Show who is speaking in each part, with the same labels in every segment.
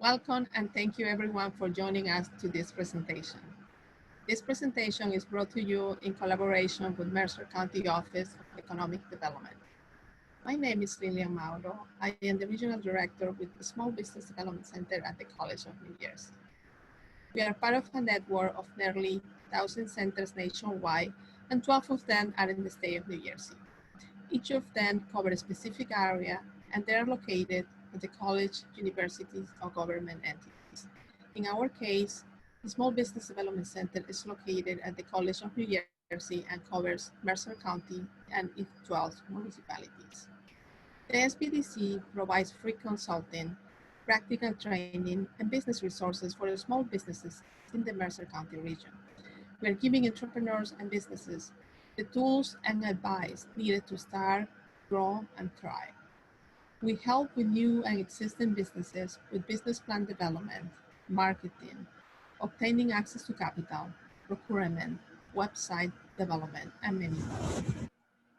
Speaker 1: Welcome and thank you everyone for joining us to this presentation. This presentation is brought to you in collaboration with Mercer County Office of Economic Development. My name is Lilian Mauro. I am the Regional Director with the Small Business Development Center at the College of New Jersey. We are part of a network of nearly 1,000 centers nationwide, and 12 of them are in the state of New Jersey. Each of them covers a specific area, and they are located at the college, universities, or government entities. In our case, the Small Business Development Center is located at the College of New Jersey and covers Mercer County and its 12 municipalities. The SBDC provides free consulting, practical training, and business resources for the small businesses in the Mercer County region. We are giving entrepreneurs and businesses the tools and advice needed to start, grow, and thrive. We help with new and existing businesses with business plan development, marketing, obtaining access to capital, procurement, website development, and many more.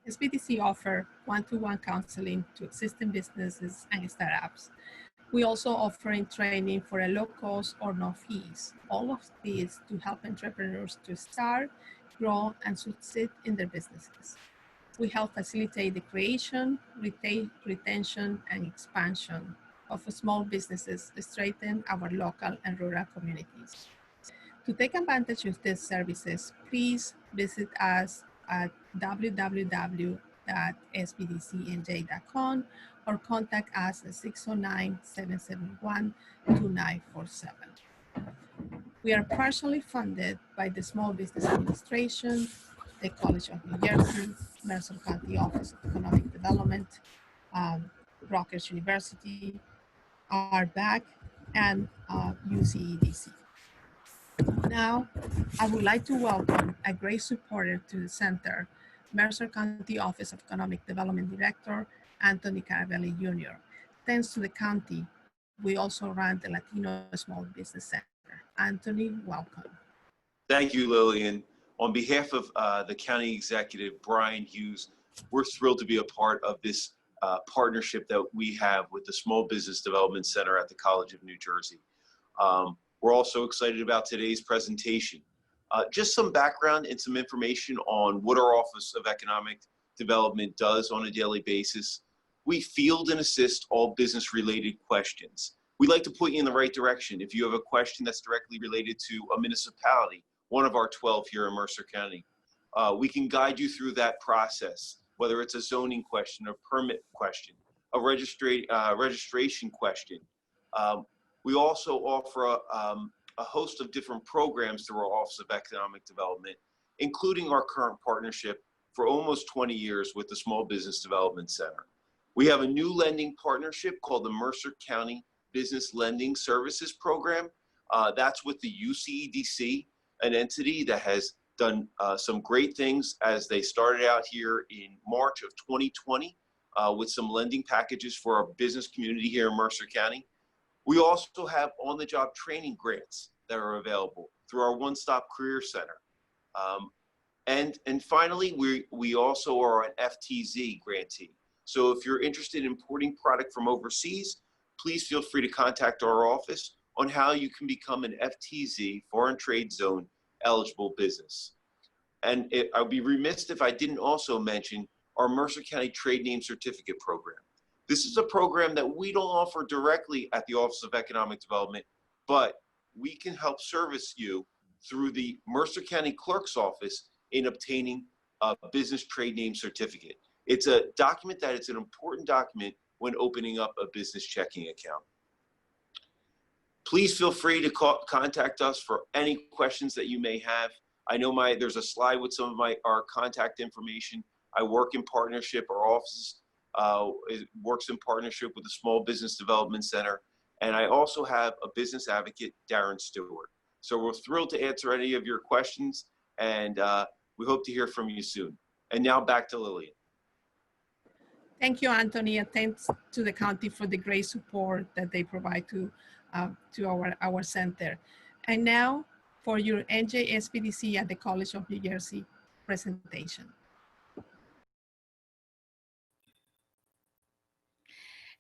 Speaker 1: SBDC offers one-to-one counseling to existing businesses and startups. We also offering training for a low cost or no fees. All of these to help entrepreneurs to start, grow, and succeed in their businesses. We help facilitate the creation, retention, and expansion of small businesses to strengthen our local and rural communities. To take advantage of these services, please visit us at www.sbdcnj.com or contact us at 609-771-2947. We are partially funded by the Small Business Administration, the College of New Jersey, Mercer County Office of Economic Development, Rutgers University, RBAC, and UCEDC. Now, I would like to welcome a great supporter to the center, Mercer County Office of Economic Development Director, Anthony Carabelli Jr. Thanks to the county, we also run the Latino Small Business Center. Anthony, welcome.
Speaker 2: Thank you, Lillian. On behalf of the County Executive, Brian Hughes, we're thrilled to be a part of this partnership that we have with the Small Business Development Center at the College of New Jersey. We're also excited about today's presentation. Just some background and some information on what our Office of Economic Development does on a daily basis. We field and assist all business-related questions. We'd like to point you in the right direction. If you have a question that's directly related to a municipality, one of our 12 here in Mercer County, we can guide you through that process, whether it's a zoning question, a permit question, a registration question. We also offer a host of different programs through our Office of Economic Development, including our current partnership for almost 20 years with the Small Business Development Center. We have a new lending partnership called the Mercer County Business Lending Services Program. That's with the UCEDC, an entity that has done some great things as they started out here in March of 2020 with some lending packages for our business community here in Mercer County. We also have on-the-job training grants that are available through our one-stop career center. And finally, we also are an FTZ grantee. So if you're interested in importing product from overseas, please feel free to contact our office on how you can become an FTZ, Foreign Trade Zone, eligible business. And I'd be remiss if I didn't also mention our Mercer County Trade Name Certificate Program. This is a program that we don't offer directly at the Office of Economic Development, but we can help service you through the Mercer County Clerk's Office in obtaining a business trade name certificate. It's a document that is an important document when opening up a business checking account. Please feel free to contact us for any questions that you may have. I know there's a slide with some of our contact information. I work in partnership, our office works in partnership with the Small Business Development Center. And I also have a business advocate, Darren Stewart. So we're thrilled to answer any of your questions, and we hope to hear from you soon. And now back to Lillian.
Speaker 1: Thank you, Anthony, and thanks to the county for the great support that they provide to our center. And now for your NJ-SBDC at the College of New Jersey presentation.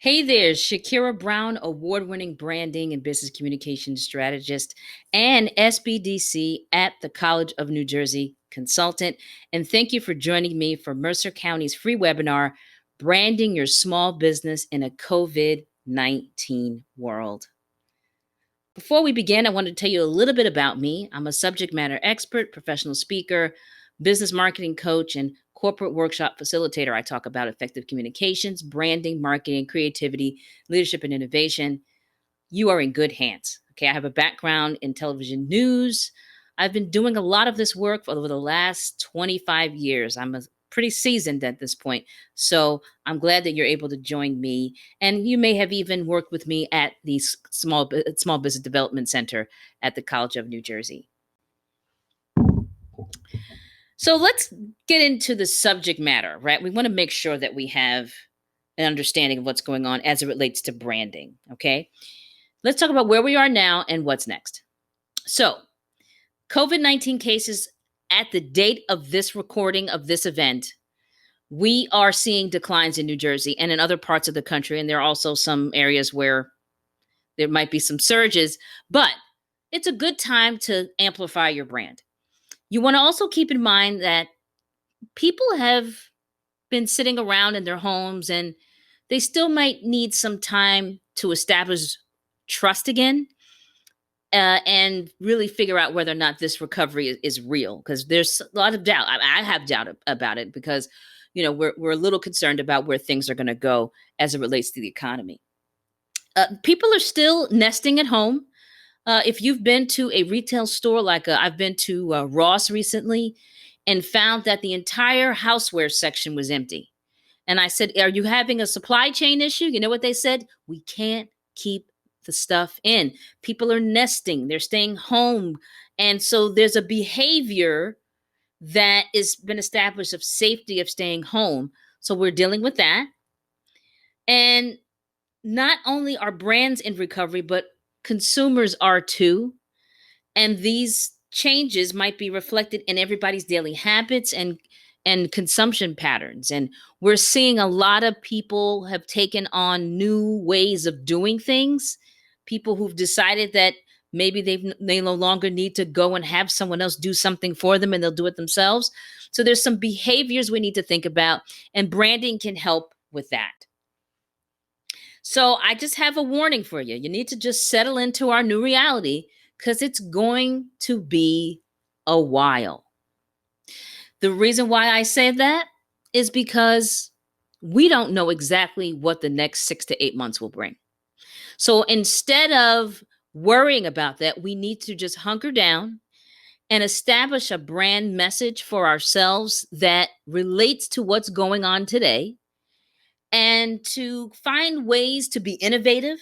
Speaker 3: Hey there, Shakira Brown, award-winning branding and business communication strategist and SBDC at the College of New Jersey consultant. And thank you for joining me for Mercer County's free webinar, Branding Your Small Business in a COVID-19 World. Before we begin, I want to tell you a little bit about me. I'm a subject matter expert, professional speaker, business marketing coach, and corporate workshop facilitator. I talk about effective communications, branding, marketing, creativity, leadership, and innovation. You are in good hands. Okay, I have a background in television news. I've been doing a lot of this work for over the last 25 years. I'm pretty seasoned at this point. So I'm glad that you're able to join me. And you may have even worked with me at the Small Business Development Center at the College of New Jersey. So let's get into the subject matter, right? We want to make sure that we have an understanding of what's going on as it relates to branding, okay? Let's talk about where we are now and what's next. So, COVID-19 cases at the date of this recording of this event, we are seeing declines in New Jersey and in other parts of the country. And there are also some areas where there might be some surges, but it's a good time to amplify your brand. You want to also keep in mind that people have been sitting around in their homes and they still might need some time to establish trust again. And really figure out whether or not this recovery is real, because there's a lot of doubt. I have doubt about it because, we're a little concerned about where things are going to go as it relates to the economy. People are still nesting at home. If you've been to a retail store, like I've been to Ross recently and found that the entire houseware section was empty. And I said, are you having a supply chain issue? You know what they said? We can't keep the stuff in. People are nesting, they're staying home. And so there's a behavior that has been established of safety of staying home. So we're dealing with that. And not only are brands in recovery, but consumers are too. And these changes might be reflected in everybody's daily habits and consumption patterns. And we're seeing a lot of people have taken on new ways of doing things. People who've decided that maybe they no longer need to go and have someone else do something for them and they'll do it themselves. So there's some behaviors we need to think about, and branding can help with that. So I just have a warning for you. You need to just settle into our new reality because it's going to be a while. The reason why I say that is because we don't know exactly what the next 6 to 8 months will bring. So instead of worrying about that, we need to just hunker down and establish a brand message for ourselves that relates to what's going on today, and to find ways to be innovative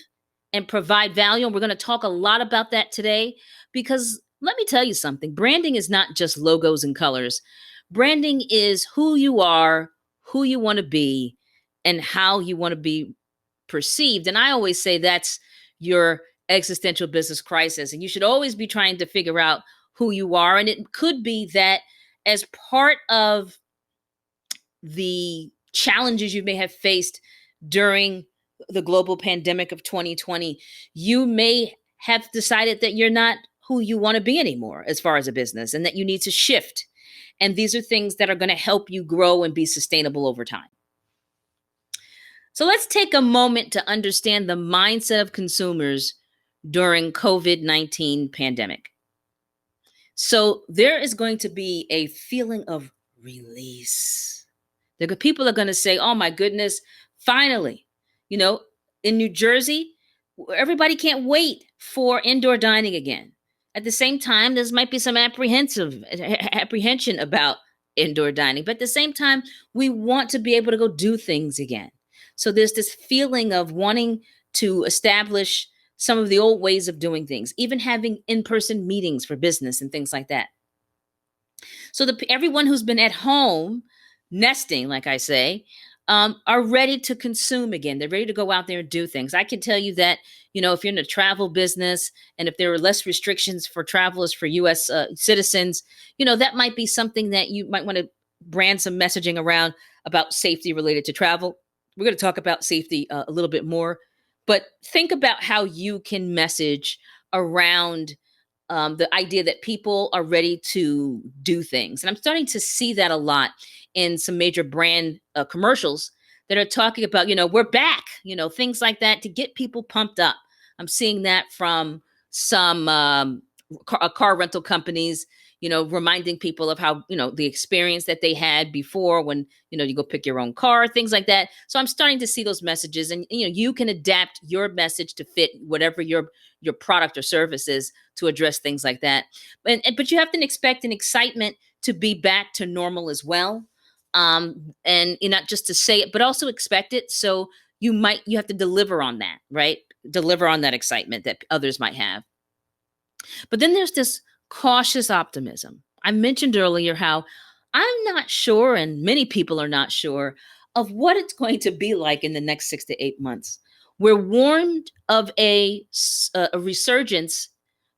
Speaker 3: and provide value. And we're going to talk a lot about that today, because let me tell you something. Branding is not just logos and colors. Branding is who you are, who you want to be, and how you want to be perceived. And I always say that's your existential business crisis. And you should always be trying to figure out who you are. And it could be that as part of the challenges you may have faced during the global pandemic of 2020, you may have decided that you're not who you want to be anymore as far as a business, and that you need to shift. And these are things that are going to help you grow and be sustainable over time. So let's take a moment to understand the mindset of consumers during COVID-19 pandemic. So there is going to be a feeling of release. People are going to say, oh my goodness, finally, in New Jersey, everybody can't wait for indoor dining again. At the same time, there might be some apprehension about indoor dining, but at the same time, we want to be able to go do things again. So there's this feeling of wanting to establish some of the old ways of doing things, even having in-person meetings for business and things like that. So everyone who's been at home nesting, like I say, are ready to consume again. They're ready to go out there and do things. I can tell you that, if you're in a travel business and if there are less restrictions for travelers, for U.S. Citizens, that might be something that you might want to brand some messaging around about safety related to travel. We're going to talk about safety a little bit more, but think about how you can message around the idea that people are ready to do things. And I'm starting to see that a lot in some major brand commercials that are talking about, we're back, things like that to get people pumped up. I'm seeing that from some car rental companies, reminding people of how, the experience that they had before when, you go pick your own car, things like that. So I'm starting to see those messages, and, you can adapt your message to fit whatever your product or service is to address things like that. But you have to expect an excitement to be back to normal as well. And not just to say it, but also expect it. So you have to deliver on that, right? Deliver on that excitement that others might have. But then there's this cautious optimism. I mentioned earlier how I'm not sure, and many people are not sure, of what it's going to be like in the next 6 to 8 months. We're warned of a resurgence,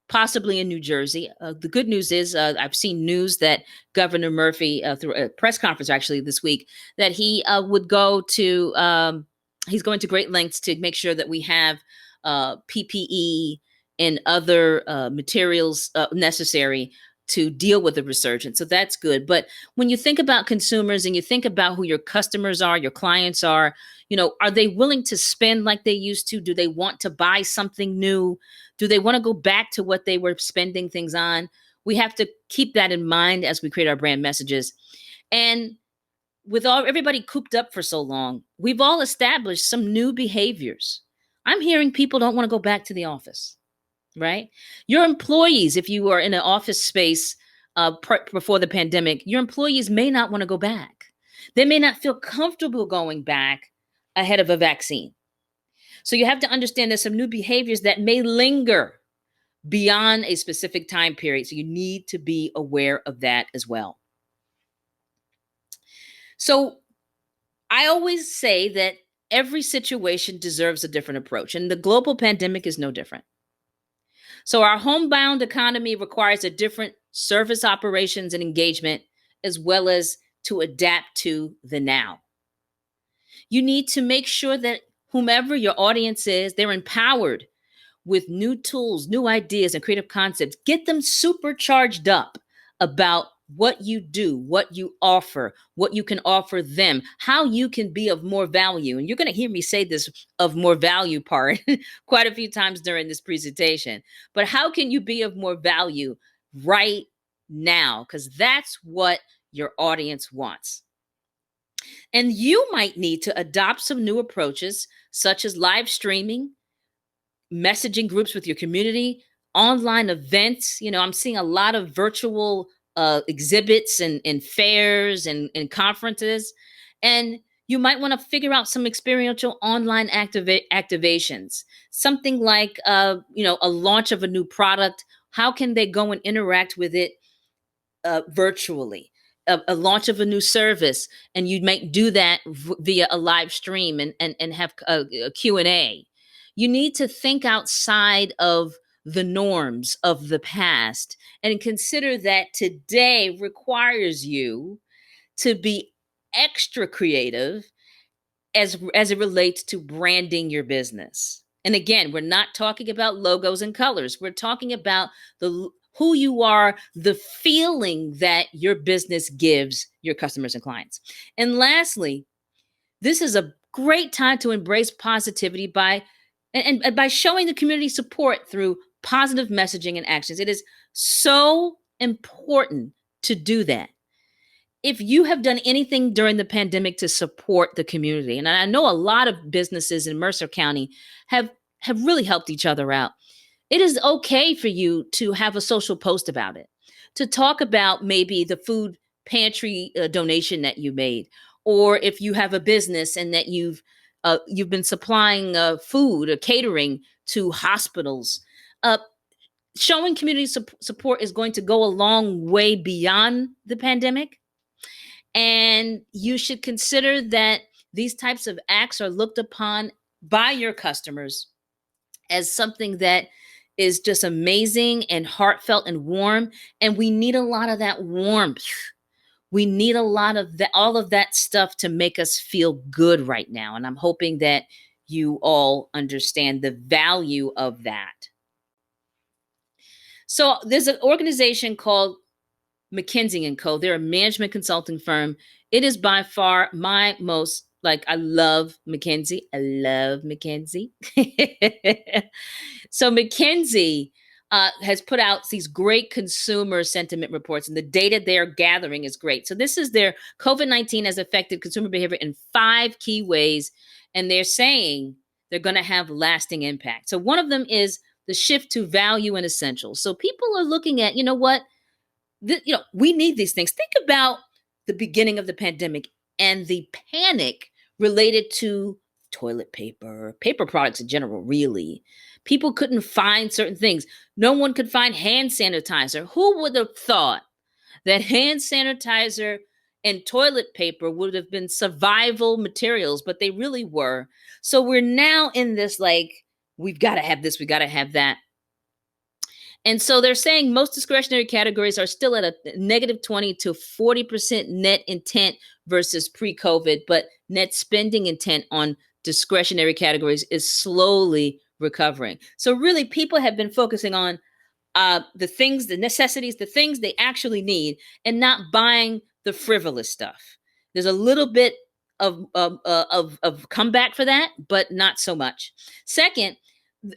Speaker 3: possibly in New Jersey. The good news is I've seen news that Governor Murphy, through a press conference actually this week, that he would go to, he's going to great lengths to make sure that we have PPE and other materials necessary to deal with the resurgence. So that's good. But when you think about consumers and you think about who your customers are, your clients are, are they willing to spend like they used to? Do they want to buy something new? Do they want to go back to what they were spending things on? We have to keep that in mind as we create our brand messages. And with everybody cooped up for so long, we've all established some new behaviors. I'm hearing people don't want to go back to the office. Right? Your employees, if you are in an office space before the pandemic, your employees may not want to go back. They may not feel comfortable going back ahead of a vaccine. So you have to understand there's some new behaviors that may linger beyond a specific time period. So you need to be aware of that as well. So I always say that every situation deserves a different approach, and the global pandemic is no different. So our homebound economy requires a different service operations and engagement, as well as to adapt to the now. You need to make sure that whomever your audience is, they're empowered with new tools, new ideas, and creative concepts. Get them supercharged up about what you do, what you offer, what you can offer them, how you can be of more value. And you're going to hear me say this of more value part quite a few times during this presentation. But how can you be of more value right now? Because that's what your audience wants. And you might need to adopt some new approaches, such as live streaming, messaging groups with your community, online events. I'm seeing a lot of virtual exhibits and fairs and conferences. And you might want to figure out some experiential online activations, something like, a launch of a new product. How can they go and interact with it virtually? A launch of a new service, and you might do that via a live stream and have a Q&A. You need to think outside of the norms of the past and consider that today requires you to be extra creative as it relates to branding your business. And again, we're not talking about logos and colors. We're talking about who you are, the feeling that your business gives your customers and clients. And lastly, this is a great time to embrace positivity by showing the community support through positive messaging and actions. It is so important to do that. If you have done anything during the pandemic to support the community, and I know a lot of businesses in Mercer County have really helped each other out, it is okay for you to have a social post about it, to talk about maybe the food pantry donation that you made, or if you have a business and that you've been supplying food or catering to hospitals. Showing community support is going to go a long way beyond the pandemic. And you should consider that these types of acts are looked upon by your customers as something that is just amazing and heartfelt and warm. And we need a lot of that warmth We need a lot of that, all of that stuff to make us feel good right now. And I'm hoping that you all understand the value of that. So there's an organization called McKinsey & Co. They're a management consulting firm. It is by far my most, I love McKinsey. I love McKinsey. So McKinsey has put out these great consumer sentiment reports, and the data they're gathering is great. So this is their COVID-19 has affected consumer behavior in 5 key ways, and they're saying they're going to have lasting impact. So one of them is the shift to value and essentials. So people are looking at, you know what, we need these things. Think about the beginning of the pandemic and the panic related to toilet paper, paper products in general, really. People couldn't find certain things. No one could find hand sanitizer. Who would have thought that hand sanitizer and toilet paper would have been survival materials, but they really were. So we're now in this, we've got to have this, we got to have that. And so they're saying most discretionary categories are still at a negative 20 to 40% net intent versus pre-COVID, but net spending intent on discretionary categories is slowly recovering. So really, people have been focusing on the things, the necessities, the things they actually need, and not buying the frivolous stuff. There's a little bit of comeback for that, but not so much. Second,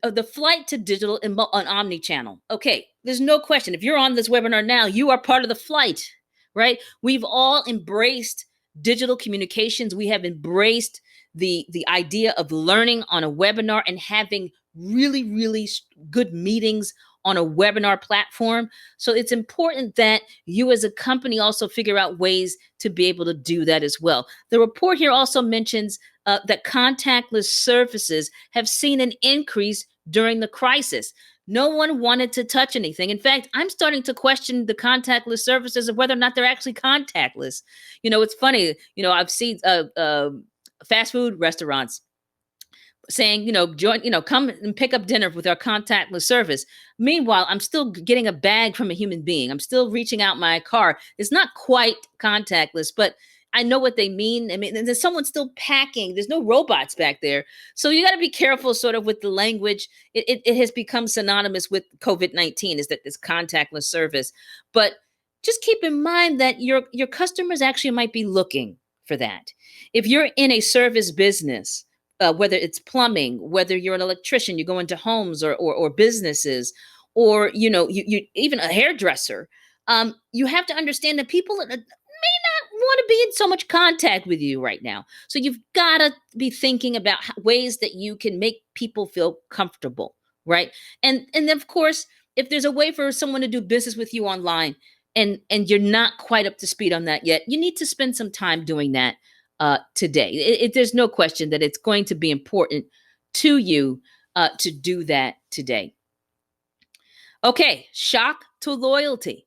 Speaker 3: the flight to digital and on omni-channel. Okay, there's no question. If you're on this webinar now, you are part of the flight, right? We've all embraced digital communications. We have embraced the idea of learning on a webinar and having really, really good meetings on a webinar platform. So it's important that you as a company also figure out ways to be able to do that as well. The report here also mentions that contactless services have seen an increase during the crisis. No one wanted to touch anything. In fact, I'm starting to question the contactless services of whether or not they're actually contactless. It's funny. I've seen fast food restaurants saying, come and pick up dinner with our contactless service. Meanwhile, I'm still getting a bag from a human being. I'm still reaching out my car. It's not quite contactless, but I know what they mean. I mean, there's someone still packing. There's no robots back there. So you got to be careful sort of with the language. It has become synonymous with COVID-19 is that this contactless service. But just keep in mind that your customers actually might be looking for that. If you're in a service business, whether it's plumbing, whether you're an electrician, you go into homes or businesses, or, you even a hairdresser, you have to understand that people may not want to be in so much contact with you right now. So you've got to be thinking about ways that you can make people feel comfortable, right? And then, of course, if there's a way for someone to do business with you online and you're not quite up to speed on that yet, you need to spend some time doing that today. There's no question that it's going to be important to you to do that today. Okay, shock to loyalty.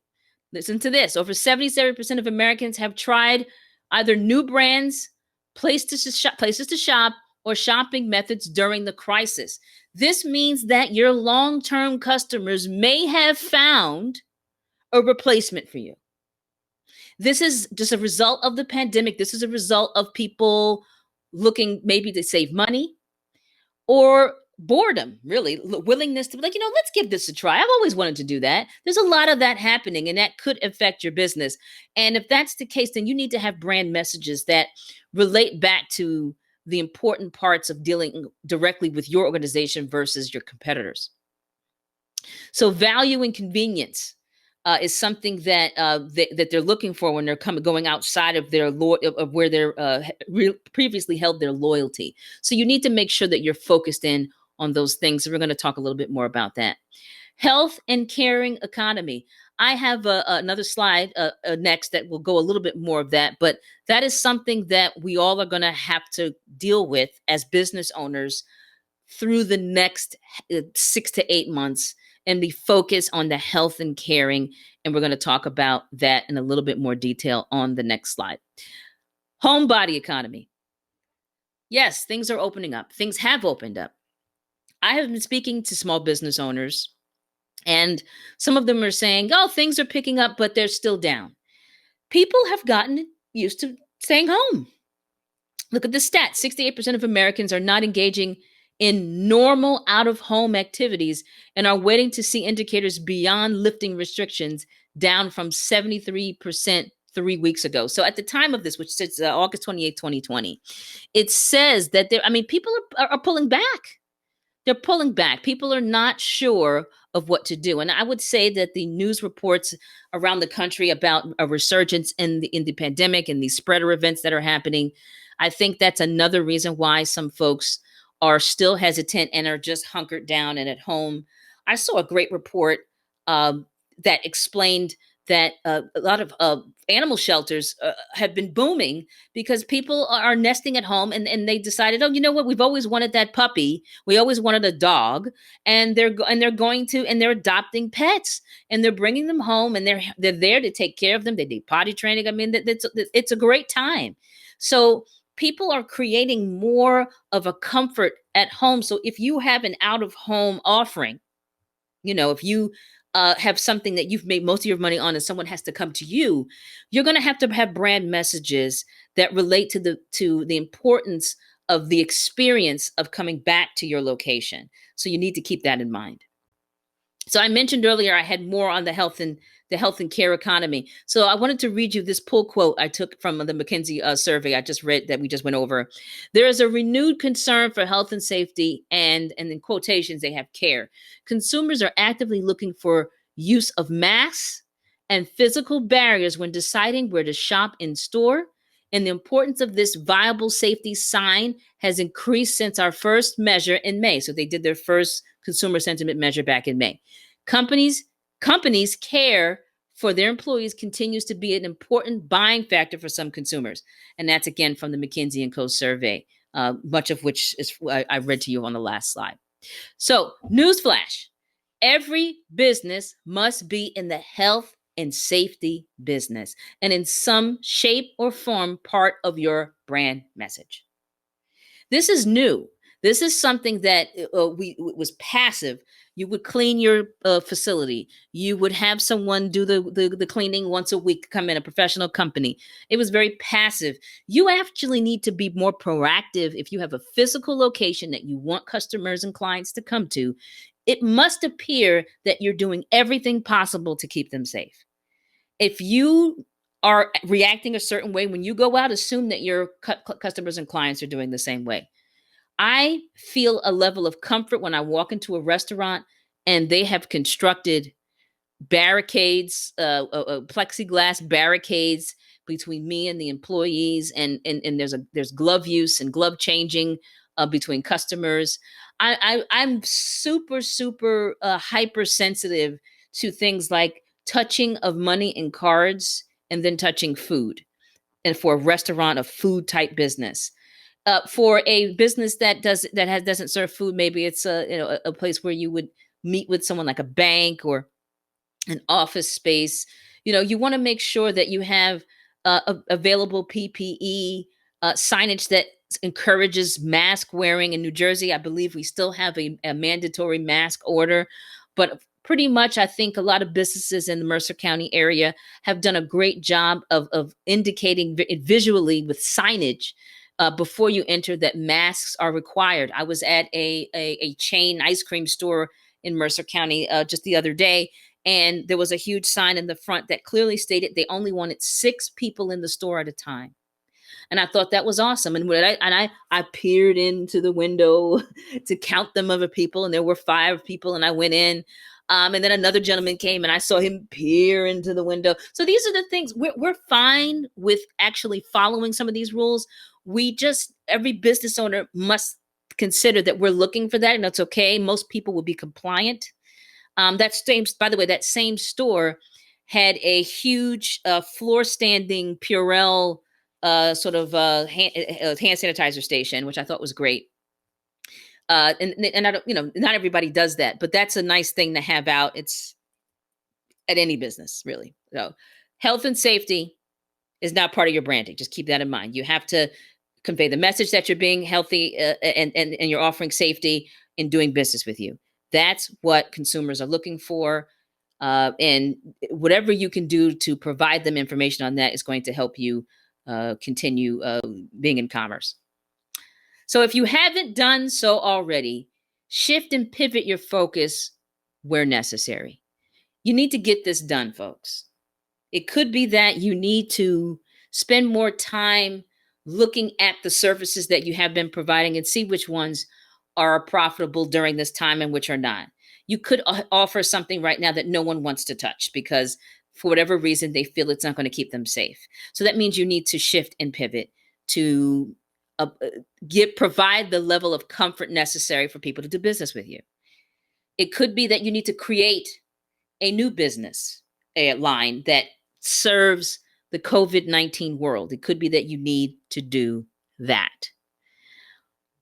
Speaker 3: Listen to this. Over 77% of Americans have tried either new brands, places to shop, or shopping methods during the crisis. This means that your long-term customers may have found a replacement for you. This is just a result of the pandemic. This is a result of people looking maybe to save money or boredom, really, willingness to be let's give this a try. I've always wanted to do that. There's a lot of that happening, and that could affect your business. And if that's the case, then you need to have brand messages that relate back to the important parts of dealing directly with your organization versus your competitors. So value and convenience is something that that they're looking for when they're going outside of their of where they're previously held their loyalty. So you need to make sure that you're focused in on those things. So we're going to talk a little bit more about that. Health and caring economy. I have another slide next that will go a little bit more of that, but that is something that we all are going to have to deal with as business owners through the next 6 to 8 months, and the focus on the health and caring. And we're going to talk about that in a little bit more detail on the next slide. Homebody economy. Yes, things are opening up. Things have opened up. I have been speaking to small business owners, and some of them are saying, oh, things are picking up, but they're still down. people have gotten used to staying home. Look at the stats. 68% of Americans are not engaging in normal out-of-home activities and are waiting to see indicators beyond lifting restrictions, down from 73% 3 weeks ago. So at the time of this, which is August 28, 2020, it says that people are pulling back. They're pulling back. People are not sure of what to do. And I would say that the news reports around the country about a resurgence in the pandemic and these spreader events that are happening, I think that's another reason why some folks are still hesitant and are just hunkered down and at home. I saw a great report that explained that a lot of animal shelters have been booming because people are nesting at home, and they decided, oh, you know what? We've always wanted that puppy. We always wanted a dog, and they're adopting pets, and they're bringing them home, and they're there to take care of them. They need potty training. I mean, it's a great time. So people are creating more of a comfort at home. So if you have an out of home offering, if you have something that you've made most of your money on and someone has to come to you, you're going to have brand messages that relate to the importance of the experience of coming back to your location. So you need to keep that in mind. So I mentioned earlier I had more on the health and care economy. So I wanted to read you this pull quote I took from the McKinsey survey I just read that we just went over. There is a renewed concern for health and safety, and in quotations they have care. Consumers are actively looking for use of masks and physical barriers when deciding where to shop in store. And the importance of this viable safety sign has increased since our first measure in May. So they did their first consumer sentiment measure back in May. Companies care for their employees continues to be an important buying factor for some consumers. And that's, again, from the McKinsey & Co. survey, much of which is I read to you on the last slide. So, newsflash, every business must be in the health and safety business, and in some shape or form part of your brand message. This is new. This is something that was passive. You would clean your facility. You would have someone do the cleaning once a week, come in, a professional company. It was very passive. You actually need to be more proactive. If you have a physical location that you want customers and clients to come to, it must appear that you're doing everything possible to keep them safe. If you are reacting a certain way when you go out, assume that your customers and clients are doing the same way. I feel a level of comfort when I walk into a restaurant and they have constructed barricades, plexiglass barricades between me and the employees, and there's glove use and glove changing between customers. I'm super hypersensitive to things like touching of money and cards, and then touching food, and for a restaurant, a food type business. For a business that doesn't serve food, maybe it's a place where you would meet with someone like a bank or an office space. You want to make sure that you have available PPE signage that encourages mask wearing. In New Jersey, I believe we still have a mandatory mask order, but pretty much I think a lot of businesses in the Mercer County area have done a great job of indicating visually with signage before you enter that masks are required. I was at a chain ice cream store in Mercer County just the other day, and there was a huge sign in the front that clearly stated they only wanted 6 people in the store at a time. And I thought that was awesome. And I peered into the window to count the number of people, and there were 5 people, and I went in. And then another gentleman came, and I saw him peer into the window. So these are the things. We're fine with actually following some of these rules. Every business owner must consider that we're looking for that, and that's okay. Most people will be compliant. That same store had a huge floor standing Purell hand sanitizer station, which I thought was great. And I don't, not everybody does that, but that's a nice thing to have out. It's at any business, really. So health and safety is not part of your branding. Just keep that in mind. You have to convey the message that you're being healthy and you're offering safety in doing business with you. That's what consumers are looking for. And whatever you can do to provide them information on that is going to help you continue being in commerce. So if you haven't done so already, shift and pivot your focus where necessary. You need to get this done, folks. It could be that you need to spend more time looking at the services that you have been providing and see which ones are profitable during this time and which are not. You could offer something right now that no one wants to touch because for whatever reason, they feel it's not going to keep them safe. So that means you need to shift and pivot to provide the level of comfort necessary for people to do business with you. It could be that you need to create a new business line that serves the COVID-19 world. It could be that you need to do that.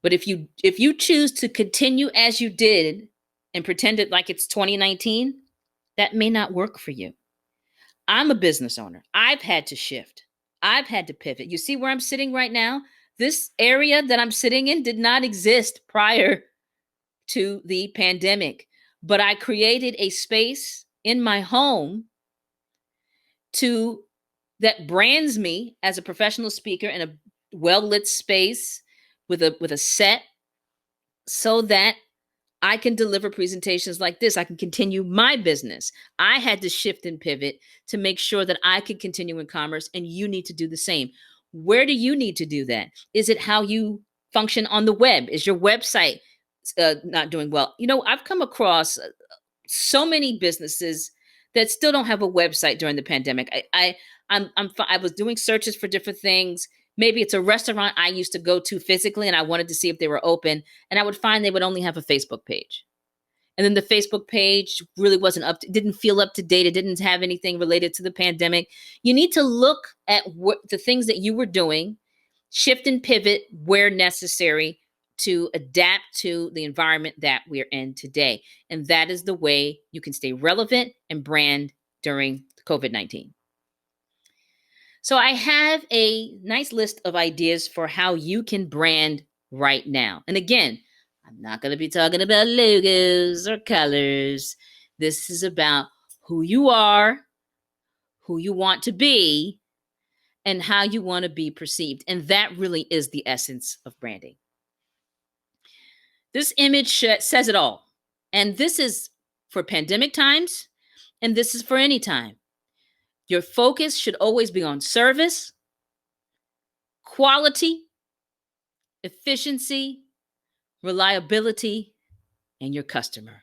Speaker 3: But if you choose to continue as you did and pretend it like it's 2019, that may not work for you. I'm a business owner. I've had to shift. I've had to pivot. You see where I'm sitting right now? This area that I'm sitting in did not exist prior to the pandemic, but I created a space in my home that brands me as a professional speaker in a well-lit space with a set so that I can deliver presentations like this. I can continue my business. I had to shift and pivot to make sure that I could continue in commerce, and you need to do the same. Where do you need to do that? Is it how you function on the web? Is your website not doing well? You know, I've come across so many businesses that still don't have a website during the pandemic. I was doing searches for different things. Maybe it's a restaurant I used to go to physically and I wanted to see if they were open, and I would find they would only have a Facebook page. And then the Facebook page really wasn't didn't feel up to date. It didn't have anything related to the pandemic. You need to look at what the things that you were doing, shift and pivot where necessary to adapt to the environment that we're in today. And that is the way you can stay relevant and brand during COVID-19. So I have a nice list of ideas for how you can brand right now. And again, I'm not going to be talking about logos or colors. This is about who you are, who you want to be, and how you want to be perceived. And that really is the essence of branding. This image says it all. And this is for pandemic times, and this is for any time. Your focus should always be on service, quality, efficiency, reliability, and your customer.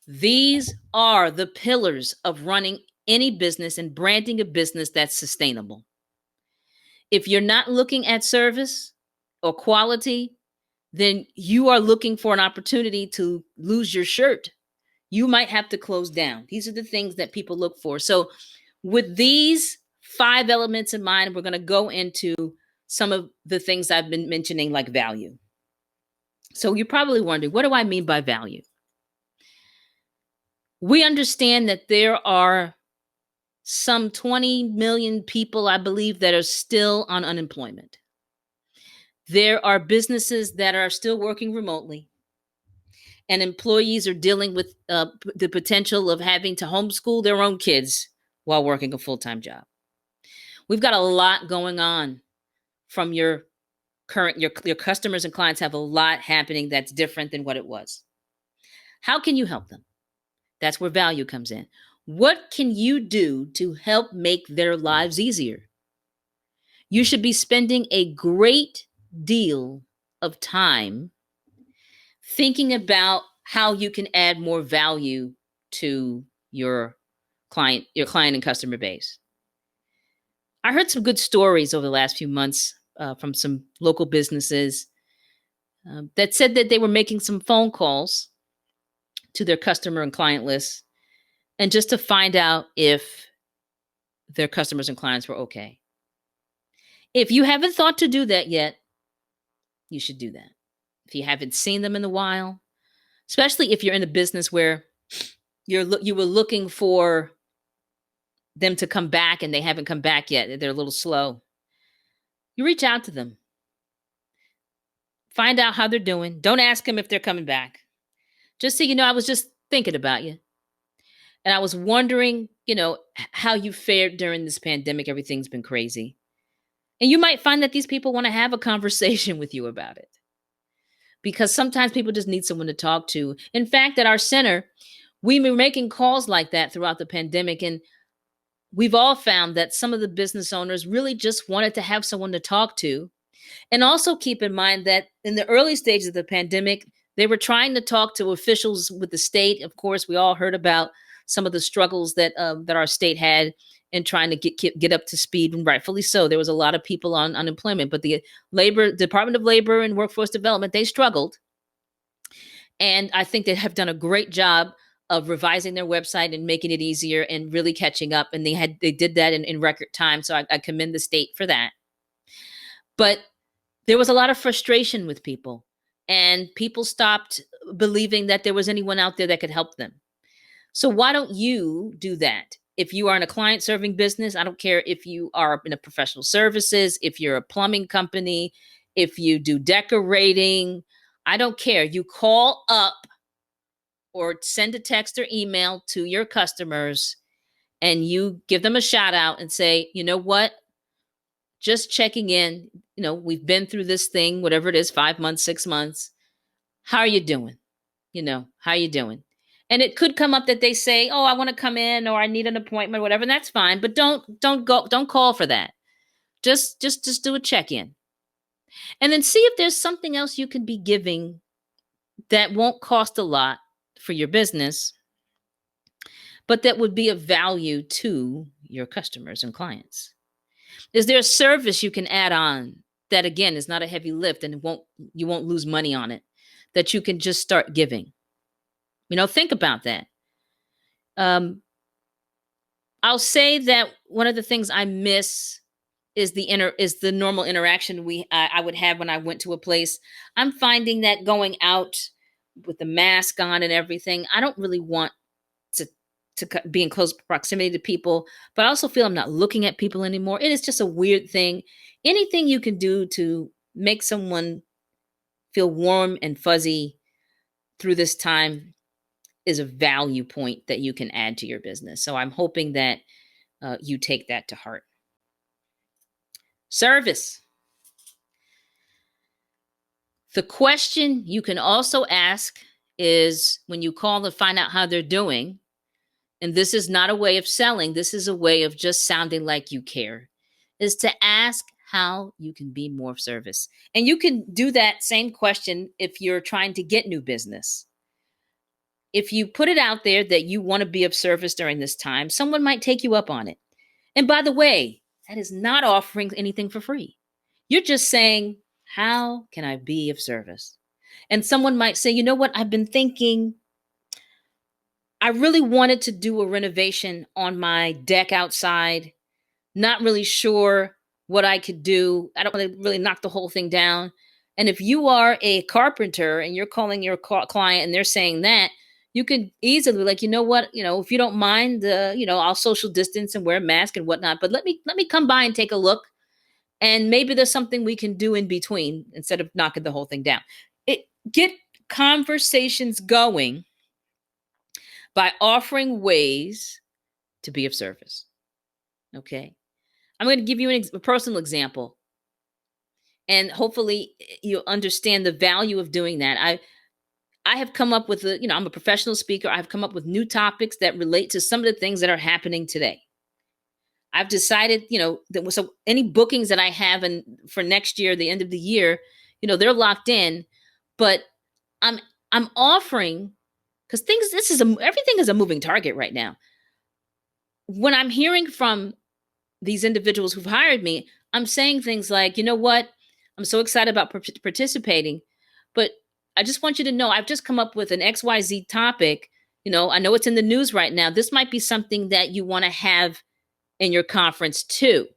Speaker 3: These are the pillars of running any business and branding a business that's sustainable. If you're not looking at service or quality, then you are looking for an opportunity to lose your shirt. You might have to close down. These are the things that people look for. So with these 5 elements in mind, we're going to go into some of the things I've been mentioning, like value. So you're probably wondering, what do I mean by value? We understand that there are some 20 million people, I believe, that are still on unemployment. There are businesses that are still working remotely, and employees are dealing with the potential of having to homeschool their own kids while working a full-time job. We've got a lot going on from your customers and clients have a lot happening that's different than what it was. How can you help them? That's where value comes in. What can you do to help make their lives easier? You should be spending a great deal of time thinking about how you can add more value to your client and customer base. I heard some good stories over the last few months from some local businesses that said that they were making some phone calls to their customer and client lists, and just to find out if their customers and clients were okay. If you haven't thought to do that yet, you should do that. If you haven't seen them in a while, especially if you're in a business where you were looking for them to come back and they haven't come back yet, they're a little slow, you reach out to them. Find out how they're doing. Don't ask them if they're coming back. Just so you know, I was just thinking about you. And I was wondering, how you fared during this pandemic. Everything's been crazy. And you might find that these people want to have a conversation with you about it, because sometimes people just need someone to talk to. In fact, at our center, we were making calls like that throughout the pandemic. And we've all found that some of the business owners really just wanted to have someone to talk to. And also keep in mind that in the early stages of the pandemic, they were trying to talk to officials with the state. Of course, we all heard about some of the struggles that our state had in trying to get up to speed, and rightfully so. There was a lot of people on unemployment, but the Department of Labor and Workforce Development, they struggled. And I think they have done a great job of revising their website and making it easier and really catching up. And they did that in record time. So I commend the state for that. But there was a lot of frustration with people, and people stopped believing that there was anyone out there that could help them. So why don't you do that? If you are in a client serving business, I don't care if you are in a professional services, if you're a plumbing company, if you do decorating, I don't care. You call up or send a text or email to your customers and you give them a shout out and say, you know what? Just checking in. We've been through this thing, whatever it is, 5 months, 6 months. How are you doing? How are you doing? And it could come up that they say, oh, I want to come in, or I need an appointment, whatever. And that's fine. But don't call for that. Just do a check-in. And then see if there's something else you can be giving that won't cost a lot for your business, but that would be of value to your customers and clients. Is there a service you can add on that, again, is not a heavy lift and you won't lose money on it, that you can just start giving? Think about that. I'll say that one of the things I miss is the normal interaction I would have when I went to a place. I'm finding that going out with the mask on and everything, I don't really want to be in close proximity to people, but I also feel I'm not looking at people anymore. It is just a weird thing. Anything you can do to make someone feel warm and fuzzy through this time is a value point that you can add to your business. So I'm hoping that you take that to heart. Service. The question you can also ask is, when you call to find out how they're doing, and this is not a way of selling, this is a way of just sounding like you care, is to ask how you can be more of service. And you can do that same question if you're trying to get new business. If you put it out there that you want to be of service during this time, someone might take you up on it. And by the way, that is not offering anything for free. You're just saying, how can I be of service? And someone might say, you know what, I've been thinking, I really wanted to do a renovation on my deck outside. Not really sure what I could do. I don't want to really knock the whole thing down. And if you are a carpenter and you're calling your client and they're saying that, you could easily be like, you know what, if you don't mind, I'll social distance and wear a mask and whatnot, but let me come by and take a look. And maybe there's something we can do in between instead of knocking the whole thing down. Get conversations going by offering ways to be of service. Okay. I'm going to give you a personal example, and hopefully you'll understand the value of doing that. I have come up with I'm a professional speaker. I've come up with new topics that relate to some of the things that are happening today. I've decided, so any bookings that I have for next year, the end of the year, they're locked in, but I'm offering, because everything is a moving target right now. When I'm hearing from these individuals who've hired me, I'm saying things like, you know what, I'm so excited about participating, but I just want you to know I've just come up with an XYZ topic. I know it's in the news right now. This might be something that you want to have in your conference too.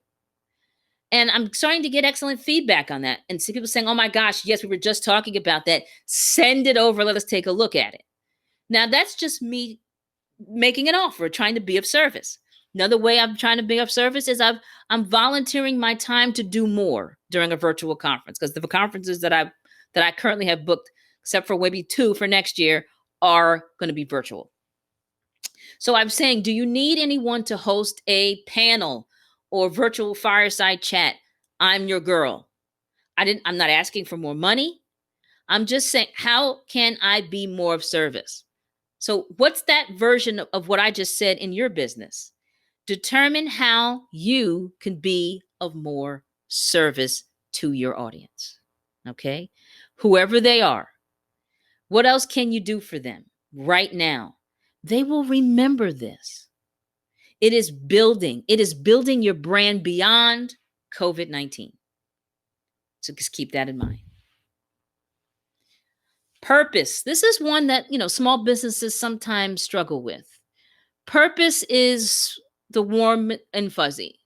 Speaker 3: And I'm starting to get excellent feedback on that. And see people saying, oh my gosh, yes, we were just talking about that. Send it over. Let us take a look at it. Now that's just me making an offer, trying to be of service. Another way I'm trying to be of service is I'm volunteering my time to do more during a virtual conference, because the conferences that I currently have booked, except for maybe 2 for next year, are going to be virtual. So I'm saying, do you need anyone to host a panel or virtual fireside chat? I'm your girl. I'm not asking for more money. I'm just saying, how can I be more of service? So what's that version of what I just said in your business? Determine how you can be of more service to your audience. Okay? Whoever they are. What else can you do for them right now? They will remember this. It is building. It is building your brand beyond COVID-19. So just keep that in mind. Purpose. This is one that, small businesses sometimes struggle with. Purpose is the warm and fuzzy.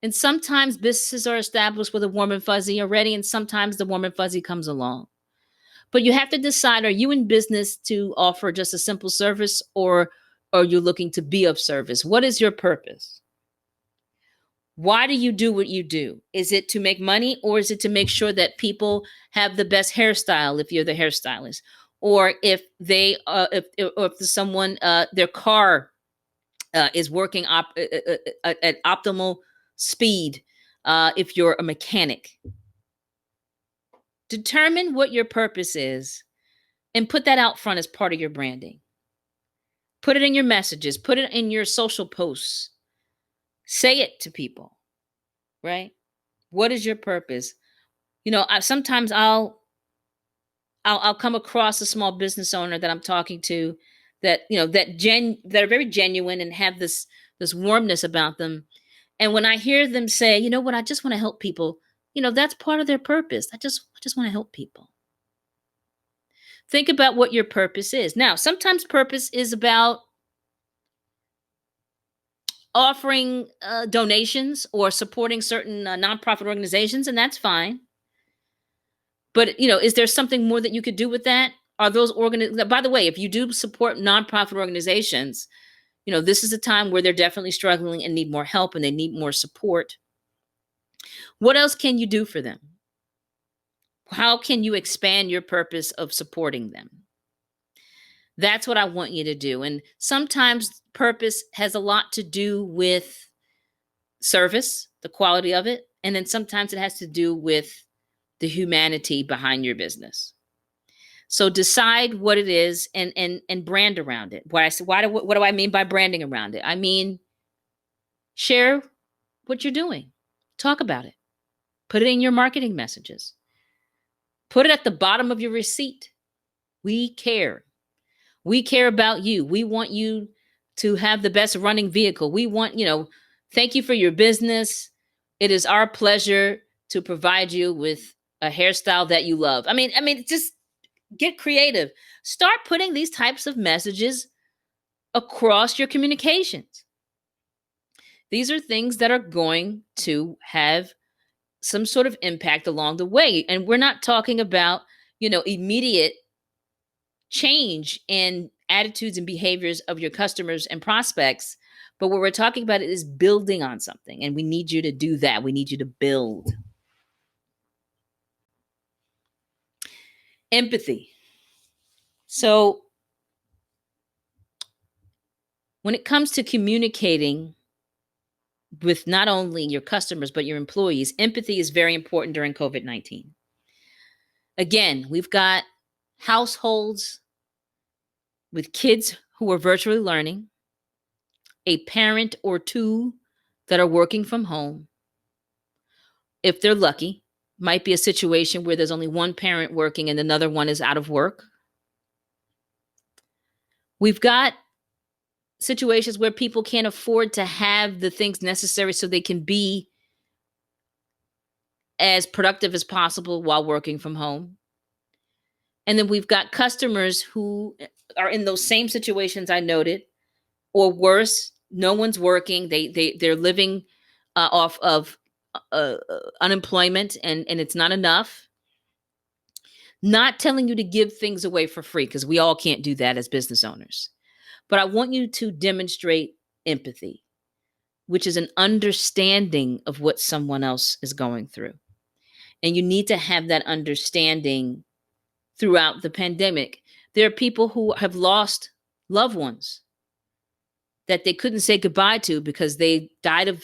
Speaker 3: And sometimes businesses are established with a warm and fuzzy already, and sometimes the warm and fuzzy comes along. But you have to decide, are you in business to offer just a simple service, or are you looking to be of service? What is your purpose? Why do you do what you do? Is it to make money, or is it to make sure that people have the best hairstyle if you're the hairstylist? Or if they, if someone, their car is working at optimal speed, if you're a mechanic. Determine what your purpose is and put that out front as part of your branding. Put it in your messages, put it in your social posts. Say it to people, right? What is your purpose? Sometimes I'll come across a small business owner that I'm talking to that, that are very genuine and have this warmness about them. And when I hear them say, you know what, I just want to help people, that's part of their purpose. I just want to help people. Think about what your purpose is. Now, sometimes purpose is about offering donations or supporting certain nonprofit organizations, and that's fine. But, is there something more that you could do with that? Are those by the way, if you do support nonprofit organizations, this is a time where they're definitely struggling and need more help and they need more support. What else can you do for them? How can you expand your purpose of supporting them? That's what I want you to do. And sometimes purpose has a lot to do with service, the quality of it. And then sometimes it has to do with the humanity behind your business. So decide what it is and brand around it. What do I mean by branding around it? I mean, share what you're doing. Talk about it. Put it in your marketing messages. Put it at the bottom of your receipt. We care. We care about you. We want you to have the best running vehicle. We want, thank you for your business. It is our pleasure to provide you with a hairstyle that you love. I mean, just get creative. Start putting these types of messages across your communications. These are things that are going to have some sort of impact along the way. And we're not talking about, immediate change in attitudes and behaviors of your customers and prospects. But what we're talking about is building on something. And we need you to do that. We need you to build. Empathy. So when it comes to communicating with not only your customers, but your employees, empathy is very important during COVID-19. Again, we've got households with kids who are virtually learning, a parent or two that are working from home. If they're lucky, might be a situation where there's only one parent working and another one is out of work. We've got situations where people can't afford to have the things necessary so they can be as productive as possible while working from home. And then we've got customers who are in those same situations I noted, or worse, no one's working. They're living off of unemployment and it's not enough. Not telling you to give things away for free, because we all can't do that as business owners. But I want you to demonstrate empathy, which is an understanding of what someone else is going through. And you need to have that understanding throughout the pandemic. There are people who have lost loved ones that they couldn't say goodbye to because they died of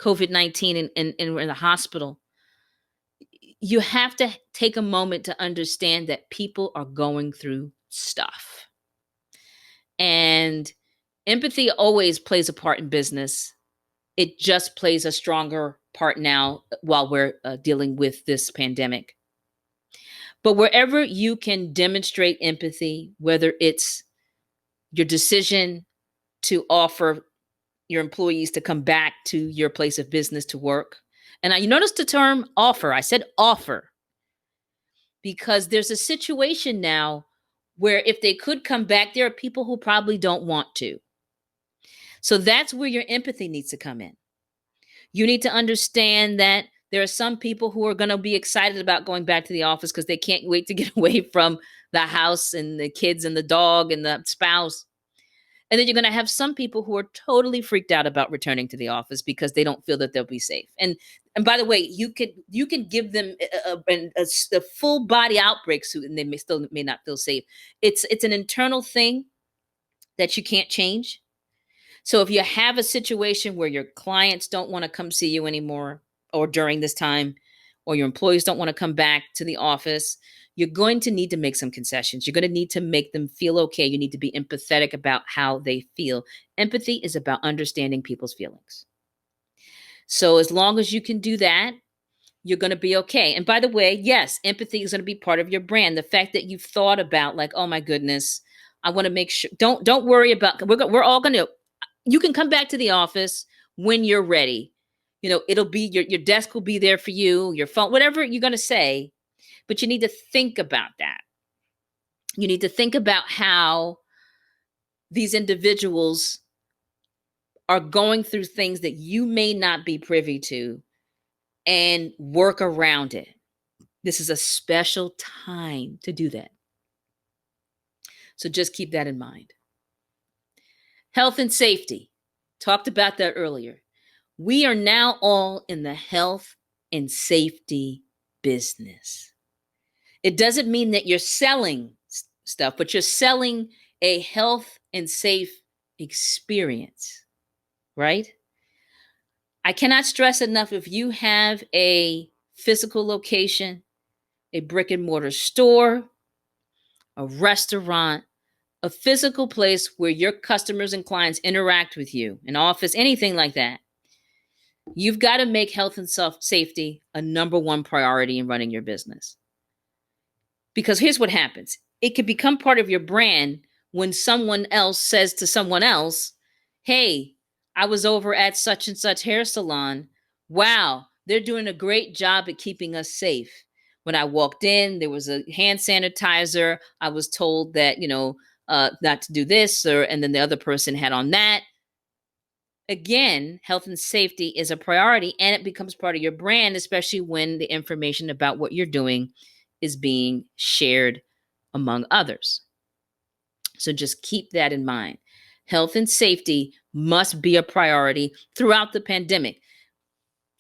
Speaker 3: COVID-19 and were in the hospital. You have to take a moment to understand that people are going through stuff. And empathy always plays a part in business. It just plays a stronger part now while we're dealing with this pandemic. But wherever you can demonstrate empathy, whether it's your decision to offer your employees to come back to your place of business to work. And you notice the term offer. I said offer because there's a situation now where if they could come back, there are people who probably don't want to. So that's where your empathy needs to come in. You need to understand that there are some people who are going to be excited about going back to the office because they can't wait to get away from the house and the kids and the dog and the spouse. And then you're going to have some people who are totally freaked out about returning to the office because they don't feel that they'll be safe. And by the way, you can give them a full body outbreak suit and they may not feel safe. It's an internal thing that you can't change. So if you have a situation where your clients don't want to come see you anymore or during this time, or your employees don't want to come back to the office, you're going to need to make some concessions. You're going to need to make them feel okay. You need to be empathetic about how they feel. Empathy is about understanding people's feelings. So as long as you can do that, you're going to be okay. And by the way, yes, empathy is going to be part of your brand. The fact that you've thought about like, oh my goodness, I want to make sure, don't worry about, we're all going to, you can come back to the office when you're ready. You know, it'll be your desk will be there for you, your phone, whatever you're going to say. But you need to think about that. You need to think about how these individuals are going through things that you may not be privy to and work around it. This is a special time to do that. So just keep that in mind. Health and safety. Talked about that earlier. We are now all in the health and safety business. It doesn't mean that you're selling stuff, but you're selling a health and safe experience, right? I cannot stress enough, if you have a physical location, a brick and mortar store, a restaurant, a physical place where your customers and clients interact with you, an office, anything like that, you've got to make health and safety a number one priority in running your business. Because here's what happens. It can become part of your brand when someone else says to someone else, hey, I was over at such and such hair salon. Wow, they're doing a great job at keeping us safe. When I walked in, there was a hand sanitizer. I was told that, not to do this, and then the other person had on that. Again, health and safety is a priority, and it becomes part of your brand, especially when the information about what you're doing is being shared among others. So just keep that in mind. Health and safety must be a priority throughout the pandemic.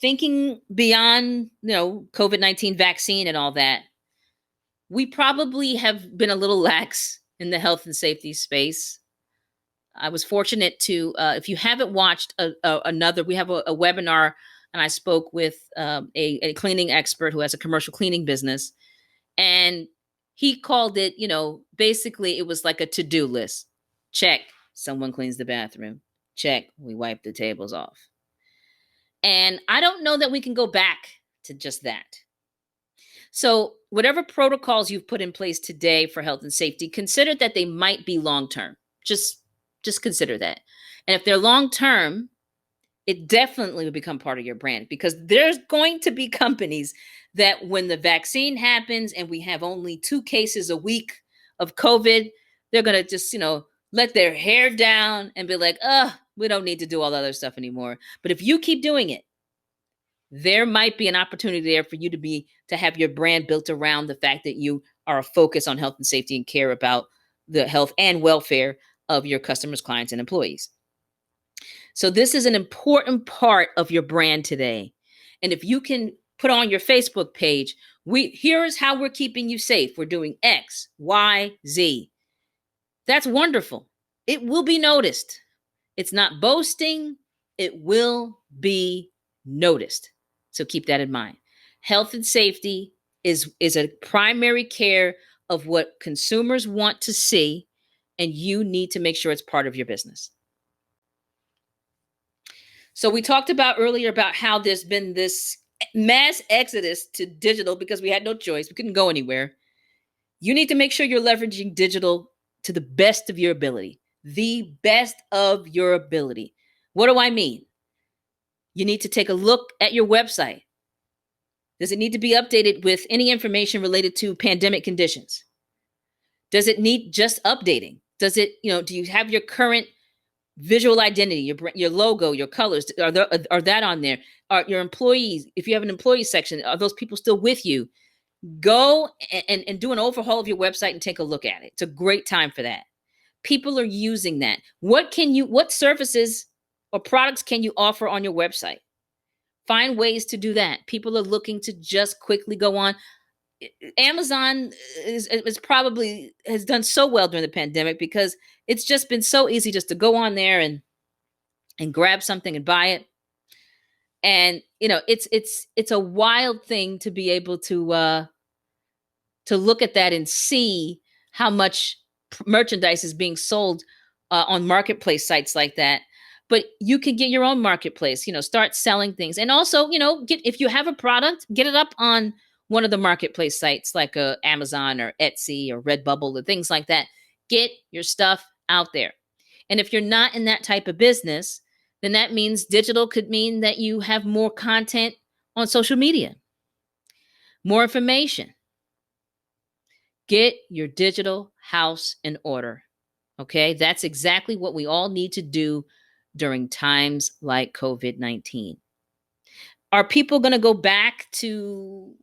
Speaker 3: Thinking beyond, COVID-19 vaccine and all that, we probably have been a little lax in the health and safety space. I was fortunate to, if you haven't watched another, we have a webinar, and I spoke with a cleaning expert who has a commercial cleaning business. And he called it, basically it was like a to-do list. Check, someone cleans the bathroom. Check, we wipe the tables off. And I don't know that we can go back to just that. So whatever protocols you've put in place today for health and safety, consider that they might be long-term. Just consider that. And if they're long-term, it definitely will become part of your brand, because there's going to be companies that when the vaccine happens and we have only 2 cases a week of COVID, they're going to just, let their hair down and be like, we don't need to do all the other stuff anymore. But if you keep doing it, there might be an opportunity there for you to have your brand built around the fact that you are a focus on health and safety and care about the health and welfare of your customers, clients, and employees. So this is an important part of your brand today. And if you can put on your Facebook page, here's how we're keeping you safe. We're doing X, Y, Z. That's wonderful. It will be noticed. It's not boasting. It will be noticed. So keep that in mind. Health and safety is a primary care of what consumers want to see, and you need to make sure it's part of your business. So we talked about earlier about how there's been this mass exodus to digital because we had no choice. We couldn't go anywhere. You need to make sure you're leveraging digital to the best of your ability. The best of your ability. What do I mean? You need to take a look at your website. Does it need to be updated with any information related to pandemic conditions? Does it need just updating? Does it, do you have your current visual identity, your logo, your colors? Are that on there? Are your employees, if you have an employee section, are those people still with you? Go and do an overhaul of your website and take a look at it. It's a great time for that. People are using that. What services or products can you offer on your website? Find ways to do that. People are looking to just quickly go on. Amazon has done so well during the pandemic because it's just been so easy just to go on there and grab something and buy it. And it's a wild thing to be able to look at that and see how much merchandise is being sold on marketplace sites like that. But you can get your own marketplace, start selling things. And also, if you have a product, get it up on one of the marketplace sites like Amazon or Etsy or Redbubble or things like that. Get your stuff out there. And if you're not in that type of business, then that means digital could mean that you have more content on social media, more information. Get your digital house in order. Okay, that's exactly what we all need to do during times like COVID-19. Are people going to go back to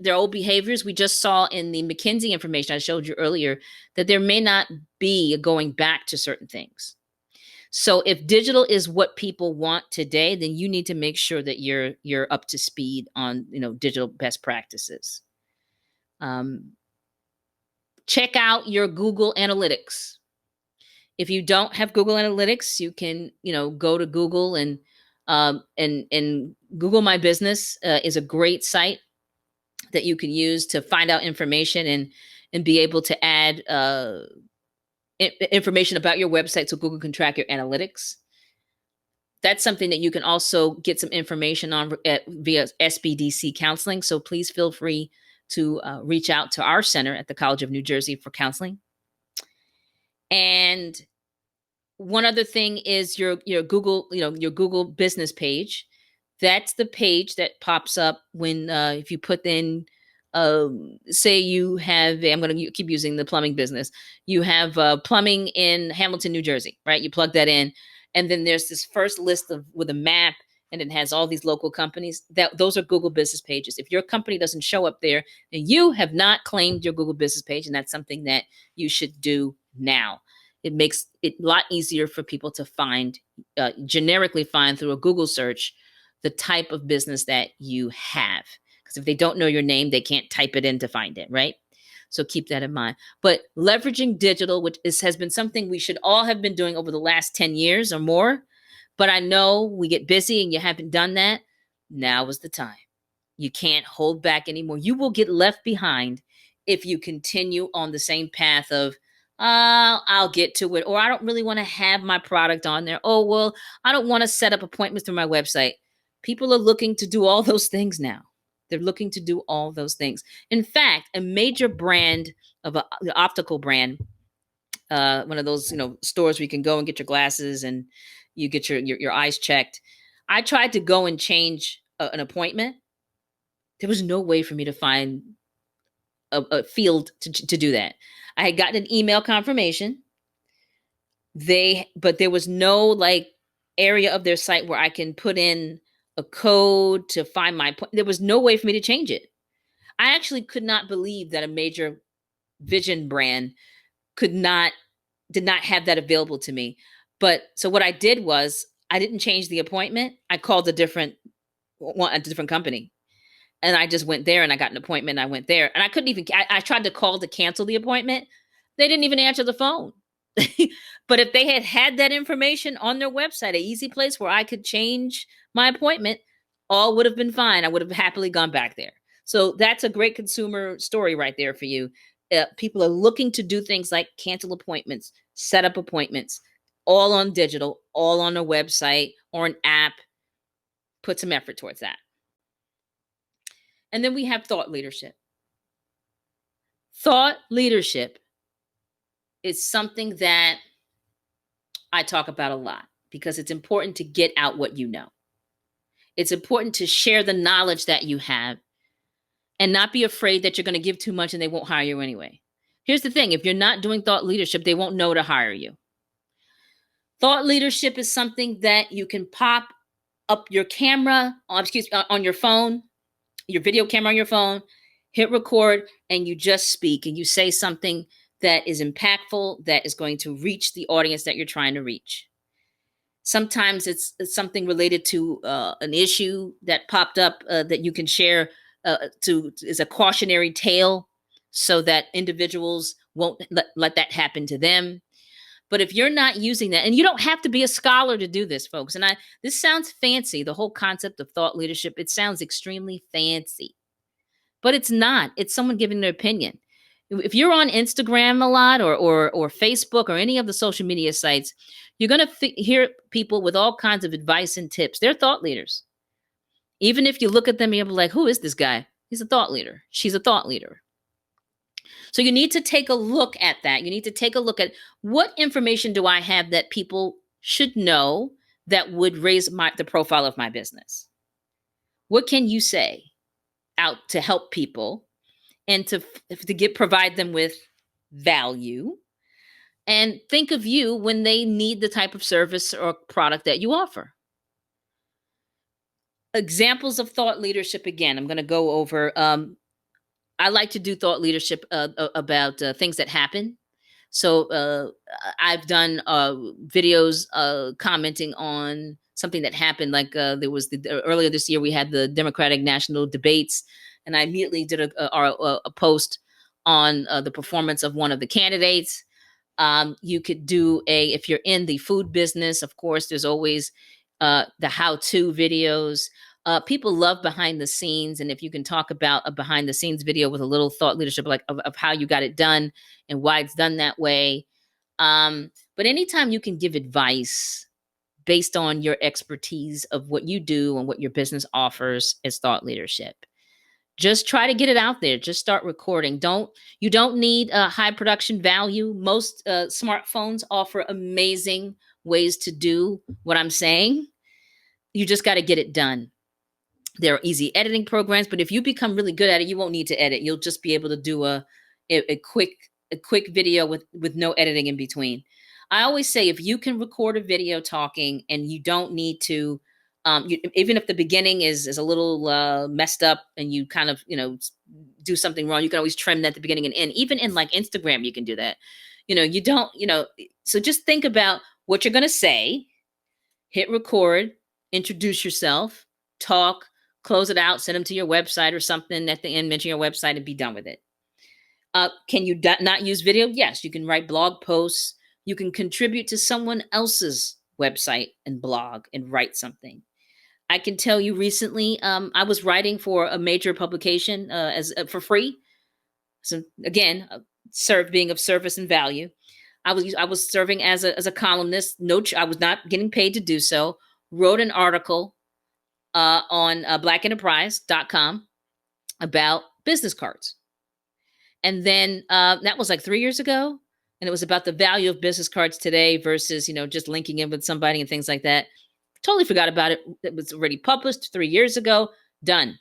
Speaker 3: their old behaviors? We just saw in the McKinsey information I showed you earlier that there may not be a going back to certain things. So if digital is what people want today, then you need to make sure that you're up to speed on digital best practices. Check out your Google Analytics. If you don't have Google Analytics, you can, go to Google and Google My Business is a great site that you can use to find out information and be able to add information about your website so Google can track your analytics. That's something that you can also get some information on via SBDC counseling. So please feel free to reach out to our center at the College of New Jersey for counseling. And one other thing is your Google, your Google business page. That's the page that pops up when if you put in, say you have, I'm going to keep using the plumbing business. You have plumbing in Hamilton, New Jersey, right? You plug that in, and then there's this first list with a map, and it has all these local companies. Those are Google business pages. If your company doesn't show up there, then you have not claimed your Google business page, and that's something that you should do now. It makes it a lot easier for people to find, generically find through a Google search, the type of business that you have. Because if they don't know your name, they can't type it in to find it, right? So keep that in mind. But leveraging digital, which has been something we should all have been doing over the last 10 years or more. But I know we get busy and you haven't done that. Now is the time. You can't hold back anymore. You will get left behind if you continue on the same path of, I'll get to it, or I don't really want to have my product on there. Oh, well, I don't want to set up appointments through my website. People are looking to do all those things now. They're looking to do all those things. In fact, a major brand of an optical brand, one of those, stores where you can go and get your glasses and you get your eyes checked. I tried to go and change an appointment. There was no way for me to find a field to do that. I had gotten an email confirmation. But there was no area of their site where I can put in a code to find my point. There was no way for me to change it. I actually could not believe that a major vision brand did not have that available to me. But so what I did was I didn't change the appointment. I called a different company. And I just went there and I got an appointment. And I went there and I couldn't even, I tried to call to cancel the appointment. They didn't even answer the phone. But if they had that information on their website, an easy place where I could change my appointment, all would have been fine. I would have happily gone back there. So that's a great consumer story right there for you. People are looking to do things like cancel appointments, set up appointments, all on digital, all on a website or an app. Put some effort towards that. And then we have thought leadership. Thought leadership is something that I talk about a lot because it's important to get out what you know. It's important to share the knowledge that you have and not be afraid that you're going to give too much and they won't hire you anyway. Here's the thing. If you're not doing thought leadership, they won't know to hire you. Thought leadership is something that you can pop up your camera, on your phone, your video camera on your phone, hit record, and you just speak and you say something that is impactful, that is going to reach the audience that you're trying to reach. Sometimes it's something related to an issue that popped up that you can share is a cautionary tale so that individuals won't let that happen to them. But if you're not using that, and you don't have to be a scholar to do this, folks. And this sounds fancy, the whole concept of thought leadership. It sounds extremely fancy, but it's not. It's someone giving their opinion. If you're on Instagram a lot or Facebook or any of the social media sites, you're going to hear people with all kinds of advice and tips. They're thought leaders. Even if you look at them, you'll be like, who is this guy? He's a thought leader. She's a thought leader. So you need to take a look at that. You need to take a look at what information do I have that people should know that would raise the profile of my business? What can you say out to help people and to provide them with value? And think of you when they need the type of service or product that you offer. Examples of thought leadership, again, I'm going to go over. I like to do thought leadership about things that happen. So I've done videos commenting on something that happened. Like there was earlier this year, we had the Democratic national debates, and I immediately did a post on the performance of one of the candidates. You could do if you're in the food business, of course, there's always the how-to videos. People love behind the scenes. And if you can talk about a behind the scenes video with a little thought leadership, like of how you got it done and why it's done that way. But anytime you can give advice based on your expertise of what you do and what your business offers is thought leadership. Just try to get it out there. Just start recording. You don't need a high production value. Most smartphones offer amazing ways to do what I'm saying. You just got to get it done. There are easy editing programs, but if you become really good at it, you won't need to edit. You'll just be able to do a quick video with no editing in between. I always say if you can record a video talking and you don't need to, even if the beginning is a little messed up and you kind of do something wrong, you can always trim that at the beginning and end. Even in like Instagram, you can do that. You don't. So just think about what you're going to say. Hit record. Introduce yourself. Talk. Close it out, send them to your website or something at the end, mention your website and be done with it. Can you not use video? Yes, you can write blog posts. You can contribute to someone else's website and blog and write something. I can tell you recently, I was writing for a major publication for free. So again, being of service and value. I was serving as a columnist. I was not getting paid to do so. Wrote an article on blackenterprise.com about business cards. And then that was like 3 years ago. And it was about the value of business cards today versus, just linking in with somebody and things like that. Totally forgot about it. It was already published 3 years ago. Done.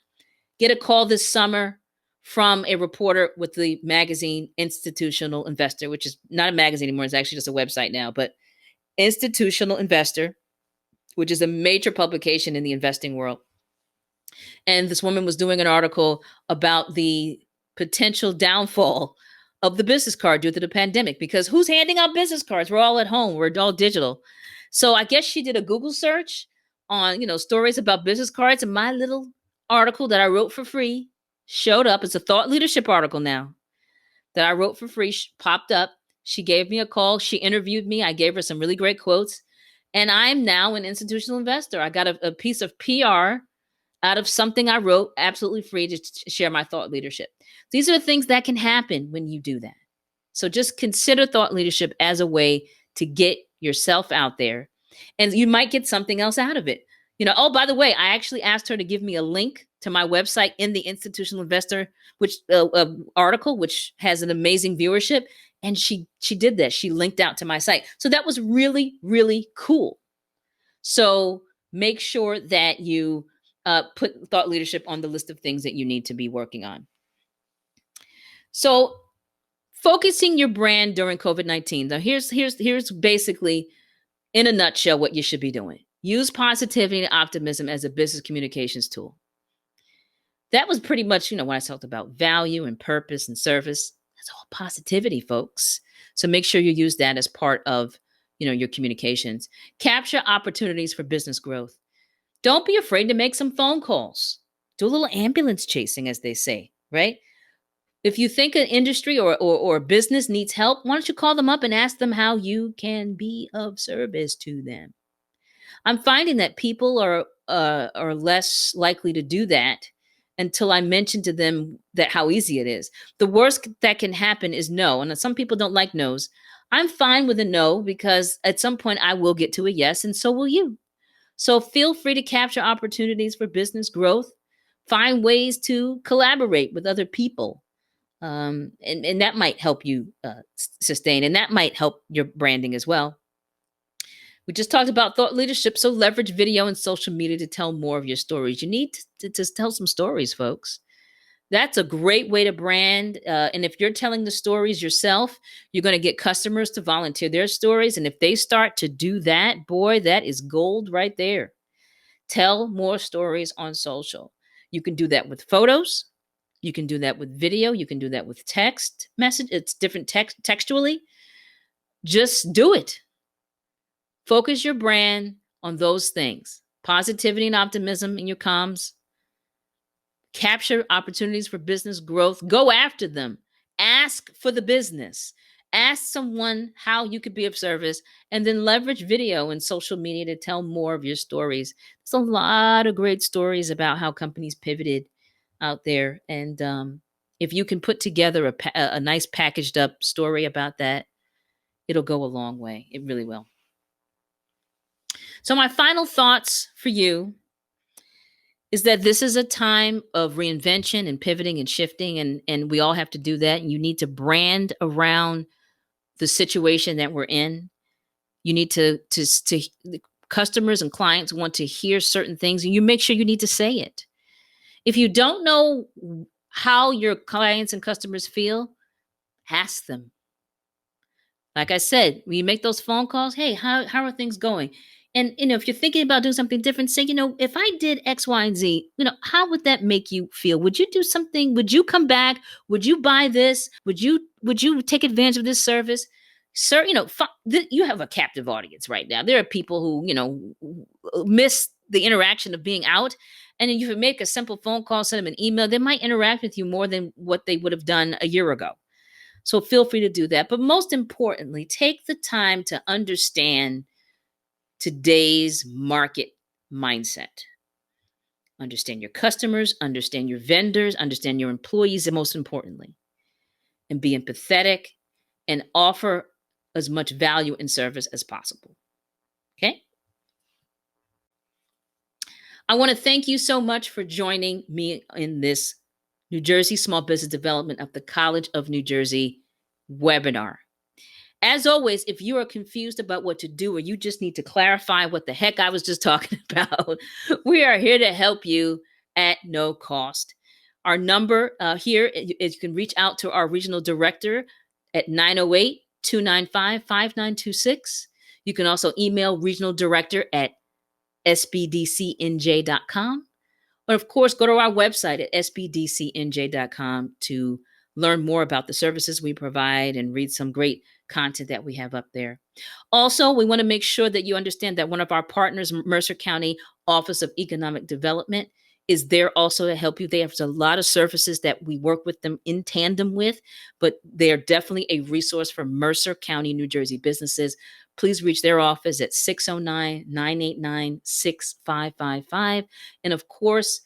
Speaker 3: Get a call this summer from a reporter with the magazine Institutional Investor, which is not a magazine anymore. It's actually just a website now. But Institutional Investor, which is a major publication in the investing world. And this woman was doing an article about the potential downfall of the business card due to the pandemic, because who's handing out business cards? We're all at home. We're all digital. So I guess she did a Google search on, stories about business cards. And my little article that I wrote for free showed up. It's a thought leadership article now that I wrote for free, popped up. She gave me a call. She interviewed me. I gave her some really great quotes. And I'm now an institutional investor. I got a piece of PR out of something I wrote, absolutely free to share my thought leadership. These are the things that can happen when you do that. So just consider thought leadership as a way to get yourself out there, and you might get something else out of it. Oh, by the way, I actually asked her to give me a link to my website in the Institutional Investor, which article, which has an amazing viewership. And she did that. She linked out to my site. So that was really, really cool. So make sure that you put thought leadership on the list of things that you need to be working on. So focusing your brand during COVID-19. Now, here's basically, in a nutshell, what you should be doing. Use positivity and optimism as a business communications tool. That was pretty much, when I talked about value and purpose and service. That's all positivity, folks. So make sure you use that as part of, your communications. Capture opportunities for business growth. Don't be afraid to make some phone calls. Do a little ambulance chasing, as they say, right? If you think an industry or a business needs help, why don't you call them up and ask them how you can be of service to them? I'm finding that people are less likely to do that until I mention to them that how easy it is. The worst that can happen is no. And some people don't like no's. I'm fine with a no, because at some point I will get to a yes, and so will you. So feel free to capture opportunities for business growth. Find ways to collaborate with other people. And that might help you sustain, and that might help your branding as well. We just talked about thought leadership, so leverage video and social media to tell more of your stories. You need to tell some stories, folks. That's a great way to brand. And if you're telling the stories yourself, you're going to get customers to volunteer their stories. And if they start to do that, boy, that is gold right there. Tell more stories on social. You can do that with photos. You can do that with video. You can do that with text message. It's different textually. Just do it. Focus your brand on those things. Positivity and optimism in your comms. Capture opportunities for business growth. Go after them. Ask for the business. Ask someone how you could be of service, and then leverage video and social media to tell more of your stories. There's a lot of great stories about how companies pivoted out there. And if you can put together a nice packaged up story about that, it'll go a long way. It really will. So my final thoughts for you is that this is a time of reinvention and pivoting and shifting, and we all have to do that. And you need to brand around the situation that we're in. You need to customers and clients want to hear certain things, and you make sure you need to say it. If you don't know how your clients and customers feel, ask them. Like I said, when you make those phone calls, hey, how are things going? And, if you're thinking about doing something different, say, if I did X, Y, and Z, how would that make you feel? Would you do something? Would you come back? Would you buy this? Would you take advantage of this service? Sir, you have a captive audience right now. There are people who, miss the interaction of being out. And then you can make a simple phone call, send them an email. They might interact with you more than what they would have done a year ago. So feel free to do that. But most importantly, take the time to understand today's market mindset. Understand your customers, understand your vendors, understand your employees, and most importantly, and be empathetic and offer as much value and service as possible. Okay? I want to thank you so much for joining me in this New Jersey Small Business Development of the College of New Jersey webinar. As always, if you are confused about what to do, or you just need to clarify what the heck I was just talking about, we are here to help you at no cost. Our number here is you can reach out to our regional director at 908-295-5926. You can also email regional director at SBDCNJ.com. Or of course, go to our website at SBDCNJ.com to learn more about the services we provide and read some great content that we have up there. Also, we want to make sure that you understand that one of our partners, Mercer County Office of Economic Development, is there also to help you. There's a lot of services that we work with them in tandem with, but they're definitely a resource for Mercer County, New Jersey businesses. Please reach their office at 609-989-6555. And of course,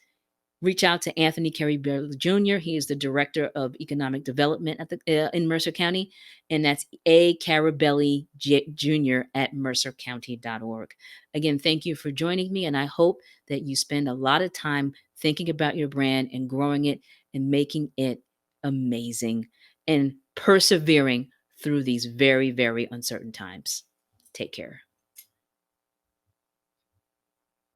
Speaker 3: reach out to Anthony Carey-Bailey Jr. He is the Director of Economic Development at in Mercer County, and that's A. Carabelli Jr. at mercercounty.org. Again, thank you for joining me, and I hope that you spend a lot of time thinking about your brand and growing it and making it amazing and persevering through these very, very uncertain times. Take care.